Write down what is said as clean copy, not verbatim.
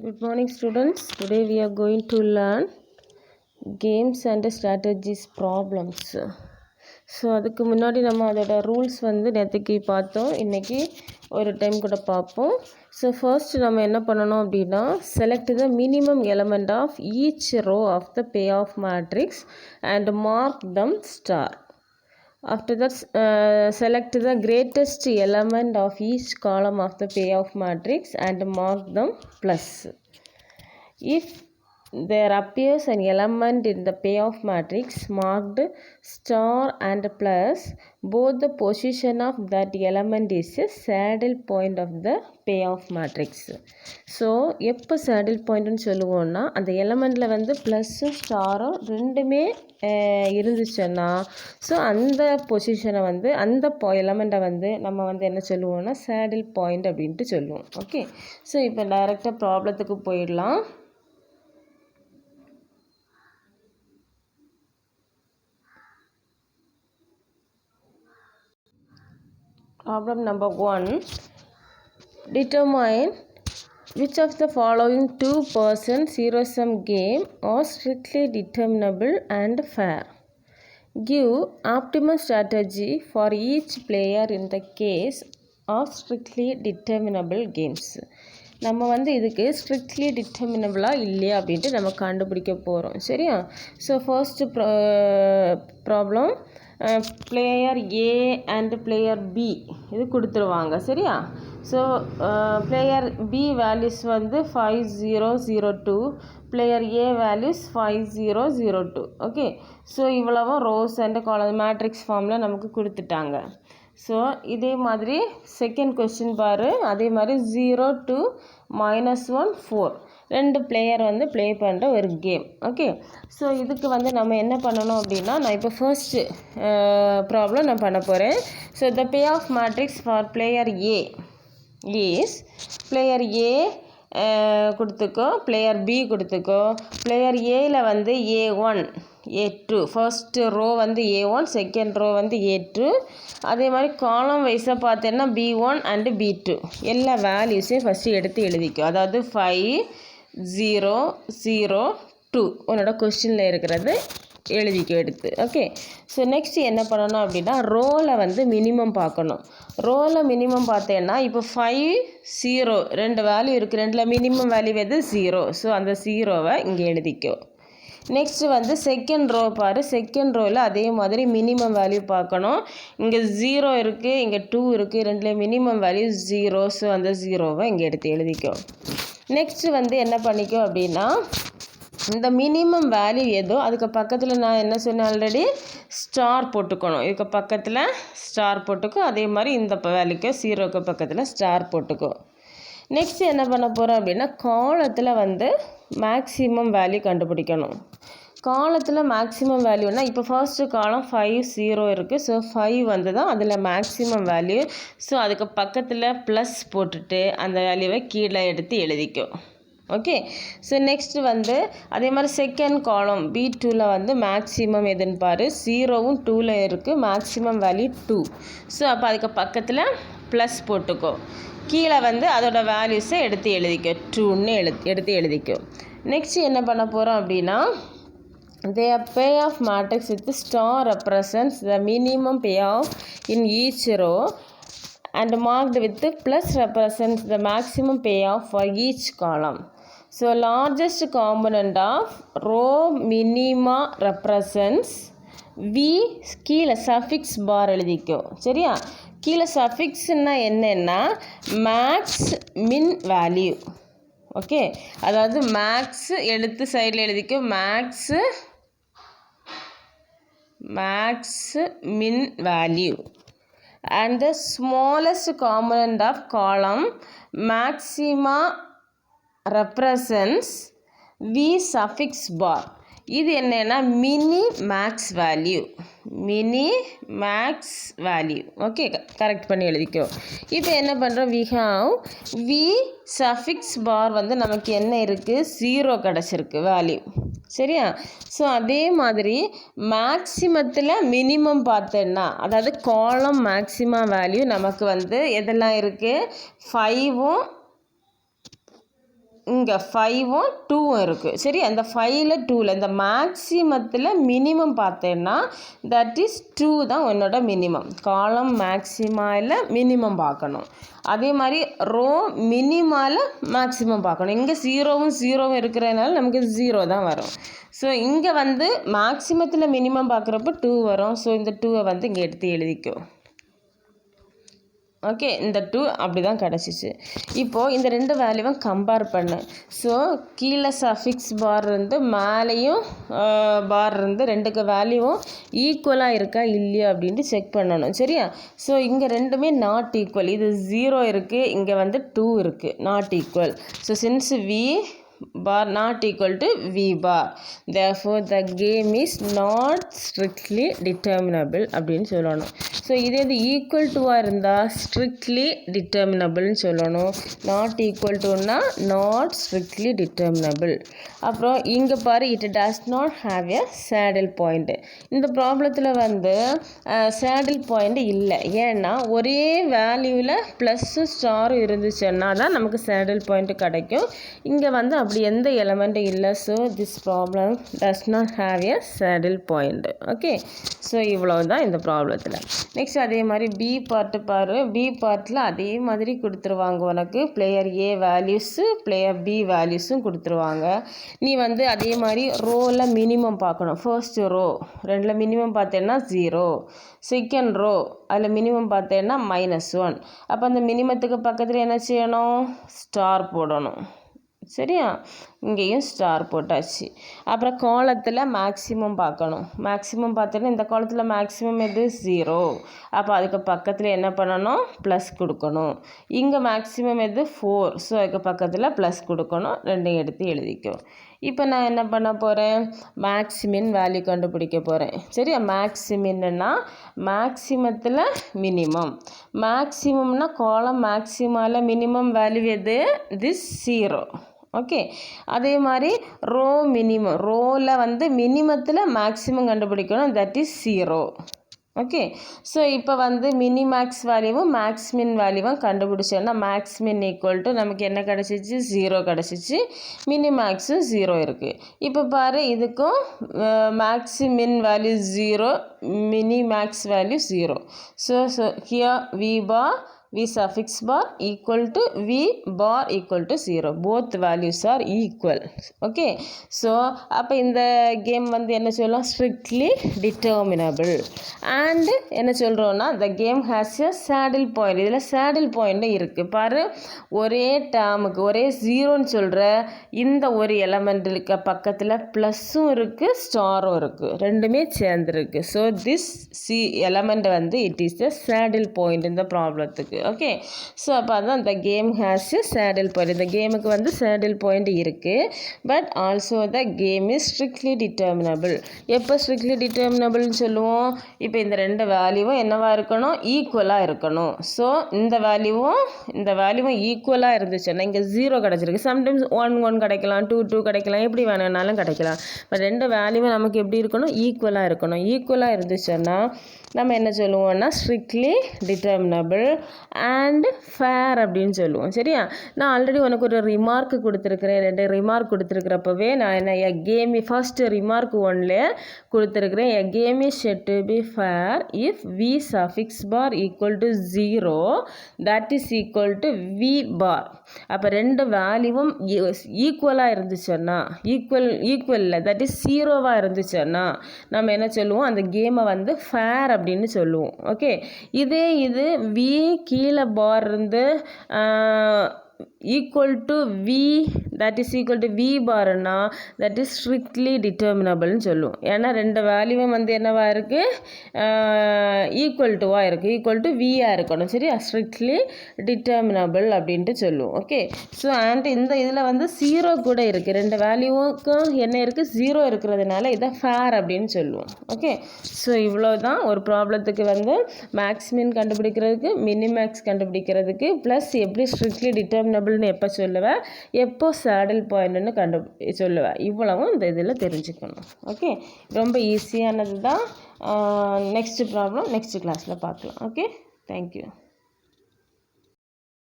Good morning students. Today we are going to learn games and strategies problems. So அதுக்கு முன்னாடி நம்ம அதோட rules நேற்றுக்கு பார்த்தோம். இன்றைக்கி ஒரு டைம் கூட பார்ப்போம். ஸோ ஃபர்ஸ்ட் நம்ம என்ன பண்ணணும் அப்படின்னா select the minimum element of each row of the payoff matrix and mark them star. After that, select the greatest element of each column of the payoff matrix and mark them plus. If there appears an element in the payoff matrix marked star and plus, both the position of that element is a saddle point of the payoff matrix. So எப்போ saddle பாயிண்ட்னு சொல்லுவோம்னா அந்த எலமெண்ட்டில் ப்ளஸ்ஸும் ஸ்டாரும் ரெண்டுமே இருந்துச்சுன்னா so அந்த பொசிஷனை அந்த எலமெண்ட்டை நம்ம என்ன சொல்லுவோம்னா சேடில் பாயிண்ட் அப்படின்ட்டு சொல்லுவோம். ஓகே, ஸோ இப்போ டைரெக்டாக ப்ராப்ளத்துக்கு போயிடலாம். Problem number 1. Determine which of the following two-person zero-sum game are strictly determinable and fair. Give optimal strategy for each player in the case of strictly determinable games. நம்ம இதுக்கு strictly டிட்டர்மினபிளாக இல்லையா அப்படின்ட்டு நம்ம கண்டுபிடிக்க போகிறோம். சரியா? So first problem player A and player B இது கொடுத்துருவாங்க. சரியா? So player B values 5002, player A values 5002. Okay, so இவ்வளவும் ரோஸ் அண்ட் காலம் மேட்ரிக்ஸ் ஃபார்மில் நமக்கு கொடுத்துட்டாங்க. ஸோ இதே மாதிரி செகண்ட் கொஸ்டின் பாரு, அதே மாதிரி 0 to -1 4 ரெண்டு பிளேயர் ப்ளே பண்ணுற ஒரு கேம். ஓகே, ஸோ இதுக்கு நம்ம என்ன பண்ணணும் அப்படின்னா நான் இப்போ ஃபர்ஸ்ட்டு ப்ராப்ளம் நான் பண்ண போகிறேன். So the payoff matrix for player A is player A கொடுத்துக்கோ, பிளேயர் பி கொடுத்துக்கோ. பிளேயர் ஏயில் A1 A2 first row A1, second row A2. அதே மாதிரி காலம் வைஸாக பார்த்தேன்னா B1 அண்டு B2 எல்லா வேல்யூஸையும் ஃபஸ்ட்டு எடுத்து எழுதிக்கோ. அதாவது 5 0 0 2 உன்னோட கொஸ்டினில் இருக்கிறது எழுதிக்கோ எடுத்து. ஓகே, ஸோ நெக்ஸ்ட் என்ன பண்ணணும் அப்படின்னா ரோவில் மினிமம் பார்க்கணும். ரோவில் மினிமம் பார்த்தேன்னா இப்போ 5 0 ரெண்டு வேல்யூ இருக்குது, ரெண்டில் மினிமம் வேல்யூ எது 0. ஸோ அந்த 0வை இங்கே எழுதிக்கோ. நெக்ஸ்ட்டு செகண்ட் ரோ பாரு, செகண்ட் ரோவில் அதே மாதிரி மினிமம் வேல்யூ பார்க்கணும். இங்கே 0 இருக்குது, இங்கே 2 இருக்குது, ரெண்டுலேயும் மினிமம் வேல்யூ 0. ஸோ அந்த 0வை இங்கே எடுத்து எழுதிக்கோ. நெக்ஸ்ட்டு என்ன பண்ணிக்கோ அப்படின்னா இந்த மினிமம் வேல்யூ ஏதோ அதுக்கு பக்கத்தில் நான் என்ன சொன்னேன் ஆல்ரெடி ஸ்டார் போட்டுக்கணும். இதுக்கு பக்கத்தில் ஸ்டார் போட்டுக்கோ. அதே மாதிரி இந்த வேல்யூக்கு 0க்கு பக்கத்தில் ஸ்டார் போட்டுக்கோ. நெக்ஸ்ட் என்ன பண்ண போகிறோம் அப்படின்னா காலத்தில் மேக்ஸிமம் வேல்யூ கண்டுபிடிக்கணும். காலத்தில் மேக்ஸிமம் வேல்யூனா இப்போ ஃபர்ஸ்ட்டு காலம் 5 0 இருக்குது. ஸோ 5 தான் அதில் மேக்ஸிமம் வேல்யூ. ஸோ அதுக்கு பக்கத்தில் ப்ளஸ் போட்டுட்டு அந்த வேல்யூவை கீழே எடுத்து எழுதிக்கோ. ஓகே, ஸோ நெக்ஸ்ட்டு அதே மாதிரி செகண்ட் காலம் B2ல் மேக்ஸிமம் எதுன்னு பாரு, 0வும் 2ல் இருக்குது, மேக்ஸிமம் வேல்யூ 2. ஸோ அப்போ அதுக்கு பக்கத்தில் ப்ளஸ் போட்டுக்கோ. கீழே அதோட வேல்யூஸை எடுத்து எழுதிக்கோ, 2ன்னு எடுத்து எழுதிக்கோ. நெக்ஸ்ட் என்ன பண்ண போகிறோம் அப்படின்னா their payoff matrix with star represents the minimum payoff in each row and marked with plus represents the maximum payoff for each column. So largest component of row minima represents V கீழே suffix பார் எழுதிக்கோ. சரியா? கீழே சஃபிக்ஸ்னா என்னென்னா maths min value. Okay, அதாவது max எடுத்து சைடில் எழுதிக்கோ. Max min value and the smallest component of column maxima represents V suffix bar. இது என்னன்னா mini max value. Okay, correct பண்ணி எழுதிக்கோ. இப்போ என்ன பண்ணுறோம், we have V suffix bar நமக்கு என்ன இருக்குது 0 கிடச்சிருக்கு வேல்யூ. சரியா? ஸோ அதே மாதிரி மேக்ஸிமத்தில் மினிமம் பார்த்தேன்னா அதாவது காலம் மேக்ஸிமம் வேல்யூ நமக்கு எதெல்லாம் இருக்குது 5ம் இங்கே 5ம் 2ம் இருக்குது. சரி, அந்த 5ல் 2ல் இந்த மேக்ஸிமத்தில் மினிமம் பார்த்தேன்னா தட் இஸ் 2 தான் உன்னோட மினிமம். காலம் மேக்ஸிமாவில் மினிமம் பார்க்கணும். அதே மாதிரி ரோ மினிமாவில் மேக்ஸிமம் பார்க்கணும். இங்கே 0வும் இருக்கிறதுனால நமக்கு 0 தான் வரும். ஸோ இங்கே வந்து மேக்ஸிமத்தில் மினிமம் பார்க்குறப்போ 2 வரும். ஸோ இந்த 2வை வந்து இங்கே எடுத்து எழுதிக்கோ. ஓகே, இந்த 2 அப்படி தான் கிடச்சிச்சு. இப்போது இந்த ரெண்டு வேல்யூவும் கம்பேர் பண்ணு. ஸோ கீழே சஃபிக்ஸ் பார் இருந்து மேலேயும் பார் இருந்து ரெண்டுக்கு வேல்யூவும் ஈக்குவலாக இருக்கா இல்லையா அப்படின்ட்டு செக் பண்ணணும். சரியா? ஸோ இங்கே ரெண்டுமே நாட் ஈக்குவல். இது 0 இருக்குது, இங்கே வந்து 2 இருக்குது, not equal. So since V bar not equal to V bar, therefore the game is not strictly determinable அப்படின்னு சொல்லணும். ஸோ இதே இது ஈக்குவல் டுவாக இருந்தால் ஸ்ட்ரிக்ட்லி டிட்டர்மினபிள்னு சொல்லணும். நாட் ஈக்குவல் டுன்னா நாட் ஸ்ட்ரிக்ட்லி டிட்டர்மினபிள். அப்புறம் இங்கே பாரு, it does not have a saddle point. இந்த ப்ராப்ளத்தில் வந்து சேடில் பாயிண்ட் இல்லை. ஏன்னா ஒரே வேல்யூவில் ப்ளஸ்ஸும் ஸ்டாரும் இருந்துச்சுன்னா தான் நமக்கு சேடில் பாயிண்ட் கிடைக்கும். இங்கே வந்து அப்படி எந்த எலமெண்ட்டும் இல்லை. So this problem does not have a saddle point. Okay, so இவ்வளோ தான் இந்த ப்ராப்ளத்தில். நெக்ஸ்ட் அதே மாதிரி பி பார்ட்டு பாரு. பி பார்ட்டில் அதே மாதிரி கொடுத்துருவாங்க உனக்கு. பிளேயர் ஏ வேல்யூஸு பிளேயர் பி வேல்யூஸும் கொடுத்துருவாங்க. நீ வந்து அதே மாதிரி ரோவில் மினிமம் பார்க்கணும். ஃபர்ஸ்ட் ரோ 2ல் மினிமம் பார்த்தேன்னா 0, செகண்ட் ரோ அதில் மினிமம் பார்த்தேன்னா -1. அப்போ அந்த மினிமத்துக்கு பக்கத்தில் என்ன செய்யணும்? ஸ்டார் போடணும். சரியா? இங்கேயும் ஸ்டார் போட்டாச்சு. அப்புறம் காலத்தில் மேக்ஸிமம் பார்க்கணும். மேக்ஸிமம் பார்த்தோன்னா இந்த காலத்தில் மேக்ஸிமம் எது? 0. அப்போ அதுக்கு பக்கத்தில் என்ன பண்ணணும்? ப்ளஸ் கொடுக்கணும். இங்கே மேக்ஸிமம் எது? 4. ஸோ அதுக்கு பக்கத்தில் ப்ளஸ் கொடுக்கணும். ரெண்டையும் எடுத்து எழுதிக்கும். இப்போ நான் என்ன பண்ண போகிறேன்? மேக்ஸிமின் வேல்யூ கண்டுபிடிக்க போகிறேன். சரியா? மேக்ஸிமின்னா மேக்ஸிமத்தில் மினிமம். மேக்ஸிமம்னா காலம் மேக்ஸிமாவில் மினிமம் வேல்யூ எது? திஸ் 0. ஓகே, அதே மாதிரி ரோ மினிமம். ரோவில் வந்து மினிமத்தில் மேக்ஸிமம் கண்டுபிடிக்கணும். That is 0. ஓகே, ஸோ இப்போ வந்து மினிமேக்ஸ் வேல்யூவும் மேக்ஸ்மின் வேல்யூவும் கண்டுபிடிச்சோன்னா மேக்ஸ்மின் ஈக்குவல் டு நமக்கு என்ன கிடச்சிச்சு? 0 கிடச்சிச்சு. மினிமேக்ஸும் 0 இருக்குது. இப்போ பாரு, இதுக்கும் maximin value 0, minimax value 0. So here V bar V suffix bar equal to V bar equal to 0. Both values are equal. Okay. So, அப்போ இந்த கேம் வந்து என்ன சொல்லலாம்? Strictly determinable. And என்ன சொல்கிறோன்னா the game has a saddle point. இதில் saddle point இருக்குது. பாரு, ஒரே டேர்முக்கு ஒரே 0ன்னு சொல்கிற இந்த ஒரு எலமெண்ட்டுக்கு பக்கத்தில் ப்ளஸ்ஸும் இருக்குது, ஸ்டாரும் இருக்குது, ரெண்டுமே சேர்ந்துருக்கு. ஸோ திஸ் எலமெண்ட் வந்து it is the saddle point இந்த ப்ராப்ளத்துக்கு. ஓகே, ஸோ அப்போ அதான் இந்த game has a saddle point. இந்த கேமுக்கு வந்து சேடில் பாயிண்ட் இருக்குது. But also the game is strictly determinable. எப்போ ஸ்ட்ரிக்ட்லி டிட்டர்மினபிள்னு சொல்லுவோம்? இப்போ இந்த ரெண்டு வேல்யூவும் என்னவாக இருக்கணும்? ஈக்குவலாக இருக்கணும். ஸோ இந்த வேல்யூவும் ஈக்குவலாக இருந்துச்சுன்னா இங்கே 0 கிடச்சிருக்கு. சம்டைம்ஸ் 1 கிடைக்கலாம், 2 கிடைக்கலாம், எப்படி வேணும்னாலும் கிடைக்கலாம். பட் ரெண்டு வேல்யூவும் நமக்கு எப்படி இருக்கணும்? ஈக்குவலாக இருக்கணும். ஈக்குவலாக இருந்துச்சுன்னா நம்ம என்ன சொல்லுவோம்னா ஸ்ட்ரிக்ட்லி டிட்டர்மினபிள் அண்ட் ஃபேர் அப்படின்னு சொல்லுவோம். சரியா? நான் ஆல்ரெடி உனக்கு ஒரு ரிமார்க் கொடுத்துருக்குறேன். 2 ரிமார்க் கொடுத்துருக்கிறப்பவே நான் என்ன கேம் ஃபர்ஸ்ட் ரிமார்க் 1ல கொடுத்துருக்குறேன். A game is set to be fair if V suffix bar equal to 0 that is equal to V bar. அப்போ ரெண்டு வேல்யூவும் ஈக்குவலாக இருந்துச்சுன்னா ஈக்குவலில் தட் இஸ் 0வாக இருந்துச்சுன்னா நம்ம என்ன சொல்லுவோம்? அந்த கேமை வந்து ஃபேர் அப்படின்னு சொல்லுவோம். ஓகே, இது V கீழே பார் இருந்து equal to V that is equal to V barனா that is strictly determinableன்னு சொல்லுவோம். ஏன்னா ரெண்டு வேல்யூவும் வந்து என்னவா இருக்குது? ஈக்குவல் டுவாக இருக்குது, ஈக்குவல் டு Vயாக இருக்கணும். சரியா? ஸ்ட்ரிக்ட்லி டிட்டர்மினபிள் அப்படின்ட்டு சொல்லுவோம். ஓகே, ஸோ அண்ட் இந்த இதில் வந்து 0 கூட இருக்குது. ரெண்டு வேல்யூவுக்கும் என்ன இருக்குது? 0 இருக்கிறதுனால இதை ஃபேர் அப்படின்னு சொல்லுவோம். ஓகே, ஸோ இவ்வளோ தான் ஒரு ப்ராப்ளத்துக்கு வந்து மேக்ஸிமின் கண்டுபிடிக்கிறதுக்கு, மினிமேக்ஸ் கண்டுபிடிக்கிறதுக்கு, ப்ளஸ் எப்படி ஸ்ட்ரிக்ட்லி டிட்டர்மினபிள்னு எப்போ சொல்லுவேன், எப்போ சேடில் பாயிண்ட்னு சொல்லுவேன். இவ்வளவும் இந்த இதில் தெரிஞ்சுக்கணும். ஓகே, ரொம்ப ஈஸியானது தான். நெக்ஸ்ட் ப்ராப்ளம் நெக்ஸ்ட் கிளாஸில் பார்க்கலாம். Okay, thank you.